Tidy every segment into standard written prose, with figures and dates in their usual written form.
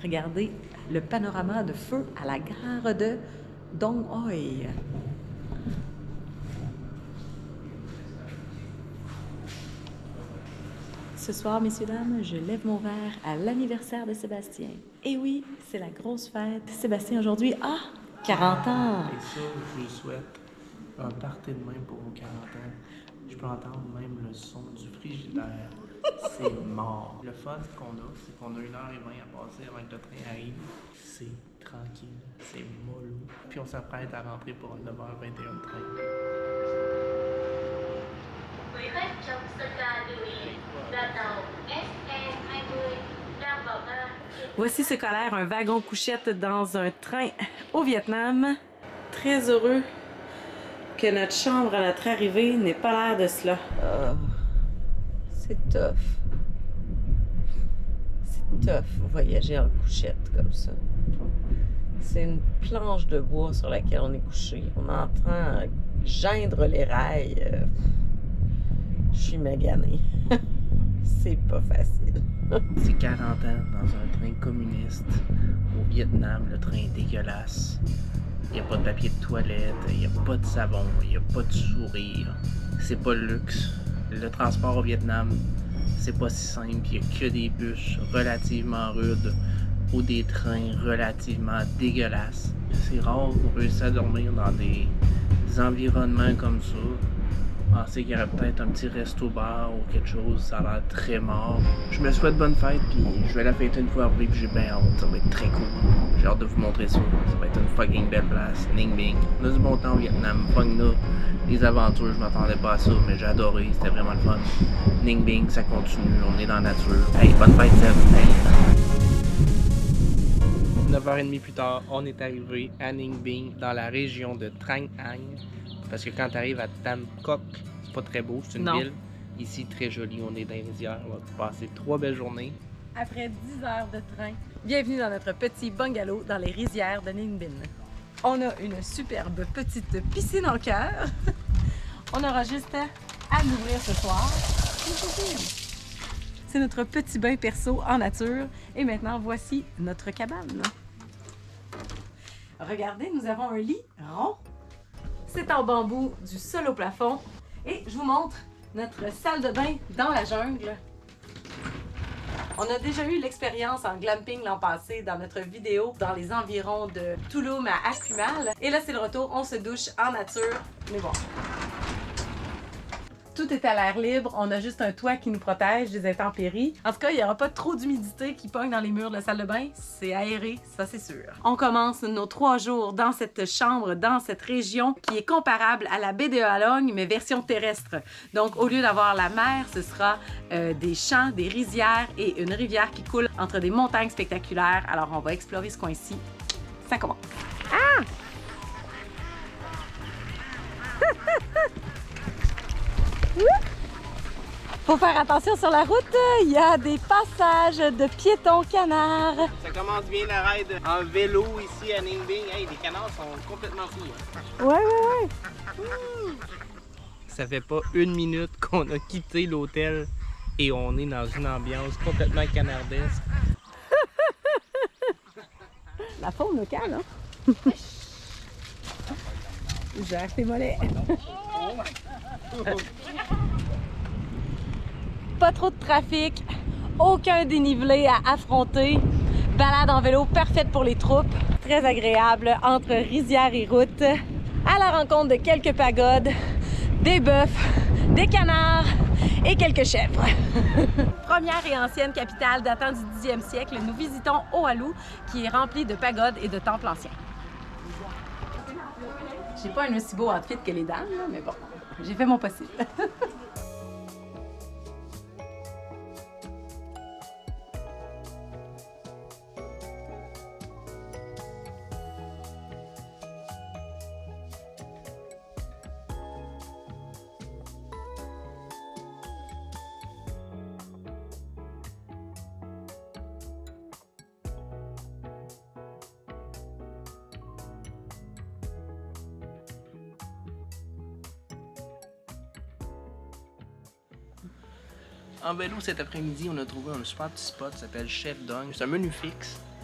regarder le panorama de feu à la gare de Dong Hoi. Ce soir, messieurs, dames, je lève mon verre à l'anniversaire de Sébastien. Et oui, c'est la grosse fête. Sébastien, aujourd'hui, 40 ans! Et ça, je vous souhaite un party de même pour vos 40 ans. Je peux entendre même le son du frigidaire. C'est mort. Le fun qu'on a, c'est qu'on a 1h20 à passer avant que le train arrive. C'est tranquille, c'est mollo. Puis on s'apprête à rentrer pour 9h21 de train. Quý khách trong sân ga lưu ý, đoàn tàu SE20 đang vào ga. Voici ce qu'a l'air un wagon couchette dans un train au Vietnam. Très heureux que notre chambre à notre arrivée n'ait pas l'air de cela. C'est tough. C'est tough voyager en couchette comme ça. C'est une planche de bois sur laquelle on est couché. On entend geindre les rails. Je suis maganée. C'est pas facile. C'est 40 ans dans un train communiste au Vietnam. Le train est dégueulasse. Il n'y a pas de papier de toilette, il n'y a pas de savon, il n'y a pas de sourire. C'est pas le luxe. Le transport au Vietnam, c'est pas si simple. Il n'y a que des bus relativement rudes ou des trains relativement dégueulasses. C'est rare qu'on réussisse à dormir dans des environnements comme ça. Penser qu'il y aurait peut-être un petit resto-bar ou quelque chose, ça a l'air très mort. Je me souhaite bonne fête, puis je vais la fêter une fois arrivé, puis j'ai bien hâte, ça va être très cool. J'ai hâte de vous montrer ça, ça va être une fucking belle place, Ninh Binh. On a du bon temps au Vietnam, Phong Nha, les aventures, je m'attendais pas à ça, mais j'ai adoré, c'était vraiment le fun. Ninh Binh, ça continue, on est dans la nature. Hey, bonne fête, Seb! Hey. 9h30 plus tard, on est arrivé à Ninh Binh, dans la région de Trang Anh. Parce que quand tu arrives à Tam Coc, c'est pas très beau, c'est une ville. Ici, très jolie, on est dans les rizières, on va passer 3 belles journées. Après 10 heures de train, bienvenue dans notre petit bungalow dans les rizières de Ninh Binh. On a une superbe petite piscine en cœur. On aura juste à l'ouvrir ce soir. C'est notre petit bain perso en nature. Et maintenant, voici notre cabane. Regardez, nous avons un lit rond. C'est en bambou du sol au plafond. Et je vous montre notre salle de bain dans la jungle. On a déjà eu l'expérience en glamping l'an passé dans notre vidéo dans les environs de Tulum à Akumal. Et là, c'est le retour. On se douche en nature. Mais bon. Tout est à l'air libre, on a juste un toit qui nous protège des intempéries. En tout cas, il n'y aura pas trop d'humidité qui pogne dans les murs de la salle de bain. C'est aéré, ça c'est sûr. On commence nos 3 jours dans cette chambre, dans cette région qui est comparable à la baie de Halong, mais version terrestre. Donc, au lieu d'avoir la mer, ce sera des champs, des rizières et une rivière qui coule entre des montagnes spectaculaires. Alors, on va explorer ce coin-ci. Ça commence. Ah! Faut faire attention sur la route, il y a des passages de piétons canards. Ça commence bien la ride en vélo ici à Ninh Binh. Hey, les canards sont complètement fous. Hein? Ouais. Ça fait pas 1 minute qu'on a quitté l'hôtel et on est dans une ambiance complètement canardesque. La faune locale, hein? Gère tes mollets. Pas trop de trafic, aucun dénivelé à affronter. Balade en vélo parfaite pour les troupes. Très agréable entre rizière et route. À la rencontre de quelques pagodes, des bœufs, des canards et quelques chèvres. Première et ancienne capitale datant du 10e siècle, nous visitons Oahu qui est remplie de pagodes et de temples anciens. J'ai pas un aussi beau outfit que les dames, là, mais bon, j'ai fait mon possible. En vélo cet après-midi, on a trouvé un super petit spot qui s'appelle Chef Dong. C'est un menu fixe.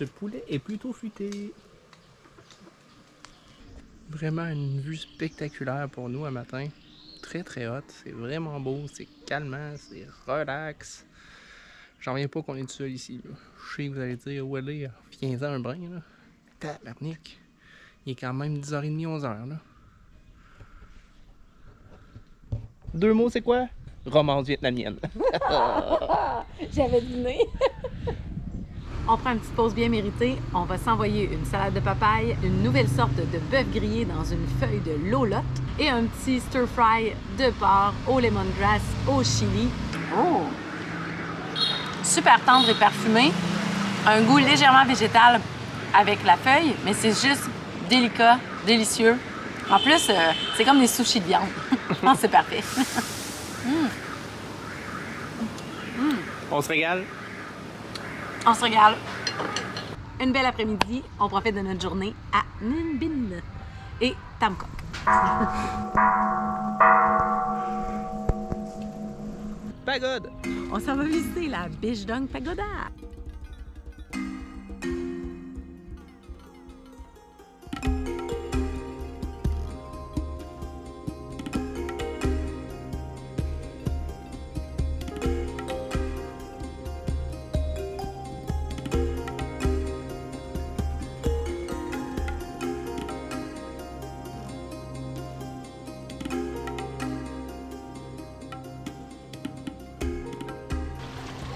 Ce poulet est plutôt futé. Vraiment une vue spectaculaire pour nous un matin. Très très hot, c'est vraiment beau, c'est calmant, c'est relax. J'en reviens pas qu'on est tout seul ici. Là. Je sais que vous allez dire où aller, viens-en un brin. Là. Tabarnak. Il est quand même 10h30, 11h. Là. 2 mots, c'est quoi? Romance vietnamienne. J'avais deviné. On prend une petite pause bien méritée. On va s'envoyer une salade de papaye, une nouvelle sorte de bœuf grillé dans une feuille de lolotte et un petit stir-fry de porc au lemongrass au chili. Oh! Super tendre et parfumé. Un goût légèrement végétal avec la feuille, mais c'est juste délicat, délicieux. En plus, c'est comme des sushis de viande. Je pense que c'est parfait. On se régale? On se régale. Une belle après-midi. On profite de notre journée à Ninh Binh et Tam Coc. Pagode! On s'en va visiter la Biche Dong Pagoda.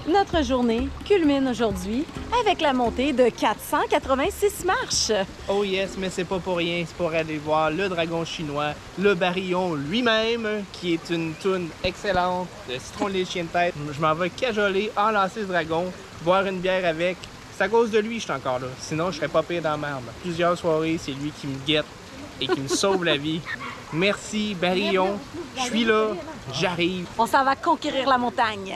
Notre journée culmine aujourd'hui avec la montée de 486 marches. Oh yes, mais c'est pas pour rien, c'est pour aller voir le dragon chinois, le Barillon lui-même, qui est une toune excellente de Citron les chiens de tête. Je m'en vais cajoler, enlacer ce dragon, boire une bière avec. C'est à cause de lui que je suis encore là, sinon je serais pas pire dans la merde. Plusieurs soirées, c'est lui qui me guette et qui me sauve la vie. Merci Barillon, je suis là, j'arrive. On s'en va conquérir la montagne.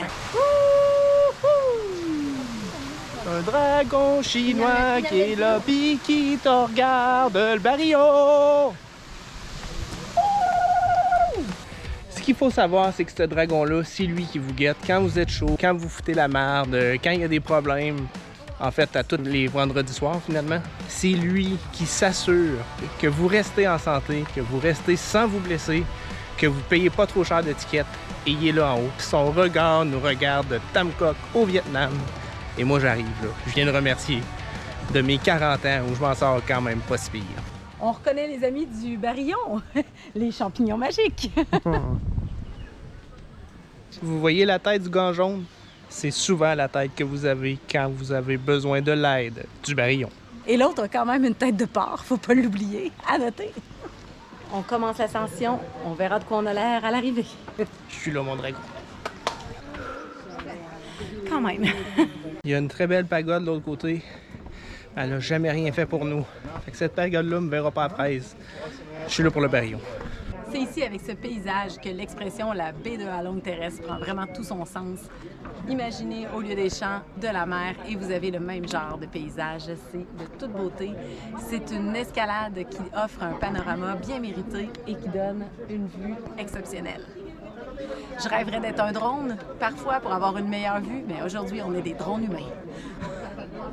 Un dragon chinois qui est là pis qui te regarde, le Barillon! Ce qu'il faut savoir, c'est que ce dragon-là, c'est lui qui vous guette quand vous êtes chaud, quand vous foutez la merde, quand il y a des problèmes. En fait, à tous les vendredis soirs, finalement. C'est lui qui s'assure que vous restez en santé, que vous restez sans vous blesser, que vous payez pas trop cher d'étiquette. Et il est là en haut. Son regard nous regarde de Tam Coc au Vietnam. Et moi, j'arrive là. Je viens de remercier de mes 40 ans où je m'en sors quand même pas si pire. On reconnaît les amis du Barillon, les champignons magiques. Vous voyez la tête du gant jaune? C'est souvent la tête que vous avez quand vous avez besoin de l'aide du Barillon. Et l'autre a quand même une tête de porc, faut pas l'oublier. À noter. On commence l'ascension, on verra de quoi on a l'air à l'arrivée. Je suis là, mon dragon. Quand même. Il y a une très belle pagode de l'autre côté. Elle n'a jamais rien fait pour nous. Fait que cette pagode-là ne me verra pas à fraise. Je suis là pour le Barillon. C'est ici, avec ce paysage, que l'expression « la baie de Halong terrestre » prend vraiment tout son sens. Imaginez, au lieu des champs, de la mer, et vous avez le même genre de paysage. C'est de toute beauté. C'est une escalade qui offre un panorama bien mérité et qui donne une vue exceptionnelle. Je rêverais d'être un drone, parfois, pour avoir une meilleure vue, mais aujourd'hui, on est des drones humains.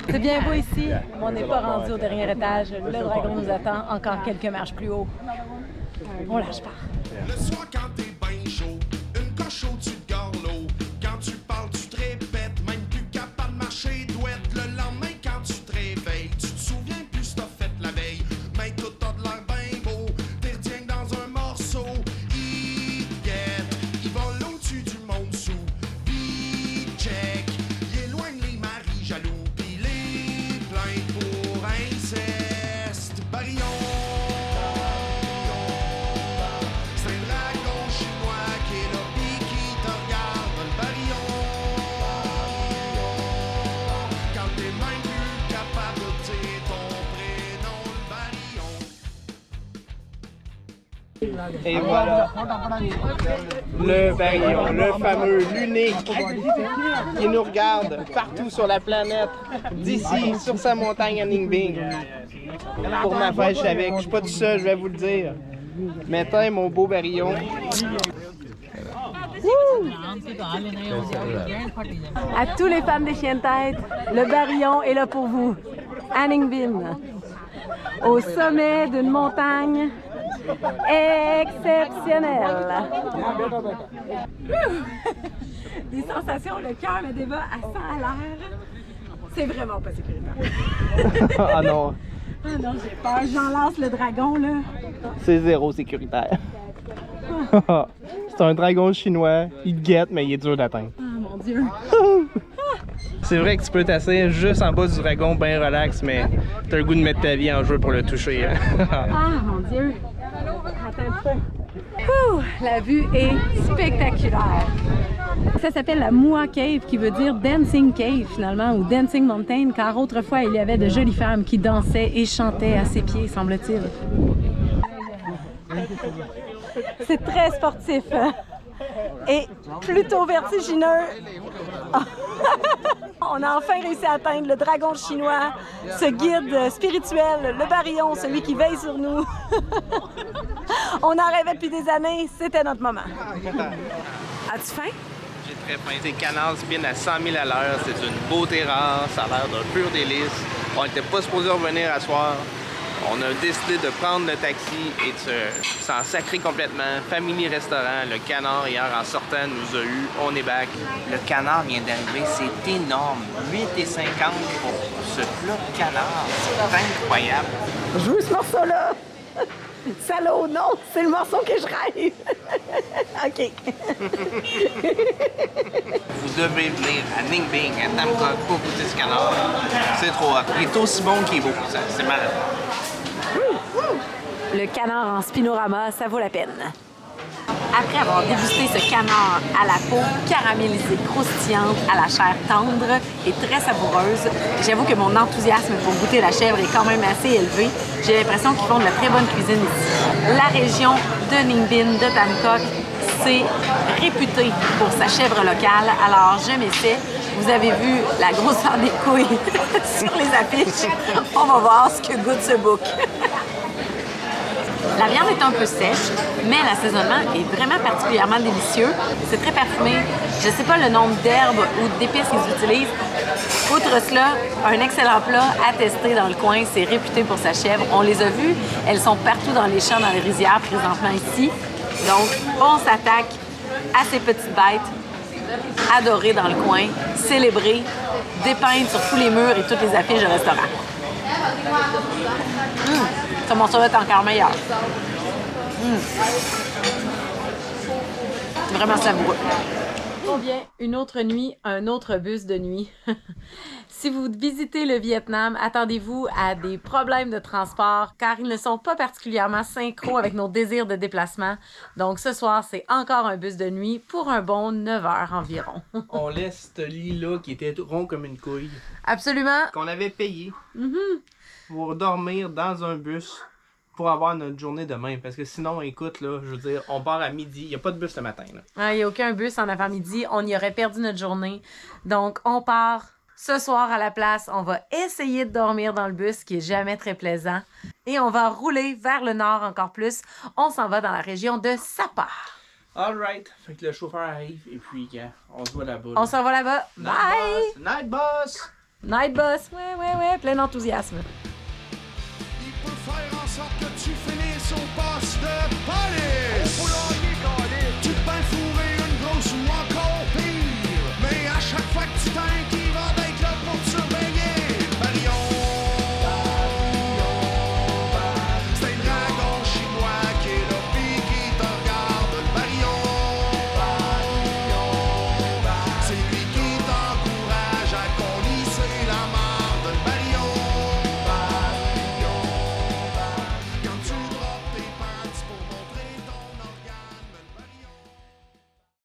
C'est bien beau ici, mais on n'est pas rendu au dernier étage. Le dragon nous attend encore quelques marches plus haut. On lâche pas. Le soir quand t'es ben chaud, une coche au-dessus de Garlot. Quand tu parles, tu te répètes, même plus capable de marcher douette. Le lendemain quand tu te réveilles, tu te souviens plus ce que t'as fait la veille. Mais tout a de l'air ben beau, t'es retiens dans un morceau. Il te guette, il vole au-dessus du monde sous. Pis check, il éloigne les maris jaloux. Pis les plaintes pour inceste. Barillon. Et voilà, le Barillon, le fameux, l'unique, qui nous regarde partout sur la planète, d'ici, sur sa montagne à Ninh Binh. Pour ma fête, je suis avec, je suis pas tout seul, je vais vous le dire. Mais tiens, mon beau Barillon. Wouh! À tous les fans des chiens de tête, le Barillon est là pour vous. À Ninh Binh, au sommet d'une montagne exceptionnelle. Des sensations, le cœur me débat à 100 à l'heure. C'est vraiment pas sécuritaire. Ah non, Ah non, j'ai peur. J'en lance le dragon, là. c'est zéro sécuritaire. C'est un dragon chinois, il te guette, mais il est dur d'atteindre. Ah mon Dieu. C'est vrai que tu peux t'asseoir juste en bas du dragon, bien relax, mais t'as le goût de mettre ta vie en jeu pour le toucher. Hein? Ah mon Dieu. Attends un peu. Ouh, la vue est spectaculaire. Ça s'appelle la Mua Cave, qui veut dire Dancing Cave finalement, ou Dancing Mountain, car autrefois il y avait de jolies femmes qui dansaient et chantaient à ses pieds, semble-t-il. C'est très sportif et plutôt vertigineux. On a enfin réussi à atteindre le dragon chinois, ce guide spirituel, le Barillon, celui qui veille sur nous. On en rêvait depuis des années, c'était notre moment. As-tu faim? J'ai très faim. Ces canards spinent à 100 000 à l'heure, c'est une beauté rare, ça a l'air d'un pur délice. On n'était pas supposé revenir à soir. On a décidé de prendre le taxi et de s'en sacrer complètement. Family Restaurant, le canard hier en sortant nous a eu, on est back. Le canard vient d'arriver, c'est énorme. 8,50 pour ce plat de canard. C'est incroyable. Je veux ce morceau-là! Salaud, non! C'est le morceau que je rêve! OK. Vous devez venir à Ninh Binh, à Tam Coc, pour goûter ce canard. C'est trop hot. Il est aussi bon qu'il est beau. C'est malade. Le canard en spinorama, ça vaut la peine. Après avoir dégusté ce canard à la peau caramélisée, croustillante, à la chair tendre et très savoureuse, j'avoue que mon enthousiasme pour goûter la chèvre est quand même assez élevé. J'ai l'impression qu'ils font de la très bonne cuisine ici. La région de Ninh Binh, de Tam Coc, c'est réputé pour sa chèvre locale, alors je m'essaie. Vous avez vu la grosseur des couilles sur les affiches. On va voir ce que goûte ce bouc. La viande est un peu sèche, mais l'assaisonnement est vraiment particulièrement délicieux. C'est très parfumé. Je ne sais pas le nombre d'herbes ou d'épices qu'ils utilisent. Outre cela, un excellent plat à tester dans le coin. C'est réputé pour sa chèvre. On les a vues. Elles sont partout dans les champs, dans les rizières, présentement ici. Donc, on s'attaque à ces petites bêtes adorées dans le coin, célébrées, dépeintes sur tous les murs et toutes les affiches de restaurants. Ce morceau est encore meilleur. C'est vraiment savoureux. On vient une autre nuit, un autre bus de nuit. Si vous visitez le Vietnam, attendez-vous à des problèmes de transport car ils ne sont pas particulièrement synchro avec nos désirs de déplacement. Donc ce soir, c'est encore un bus de nuit pour un bon 9 heures environ. On laisse ce lit-là qui était rond comme une couille, Absolument. qu'on avait payé pour dormir dans un bus pour avoir notre journée demain. Parce que sinon, écoute, là, je veux dire, on part à midi, il n'y a pas de bus le matin. Il n'y a aucun bus en avant-midi, on y aurait perdu notre journée. Donc on part ce soir à la place, on va essayer de dormir dans le bus, qui est jamais très plaisant. Et on va rouler vers le nord encore plus. On s'en va dans la région de Sapa. Alright, fait que le chauffeur arrive et puis on se voit là-bas. On s'en va là-bas. Bye! Night boss! Night boss! Ouais, plein d'enthousiasme. Il peut faire en sorte que tu finisses au poste de police. Tu te fais fourrer une grosse ou encore pire. Mais à chaque fois que tu t'inquiètes,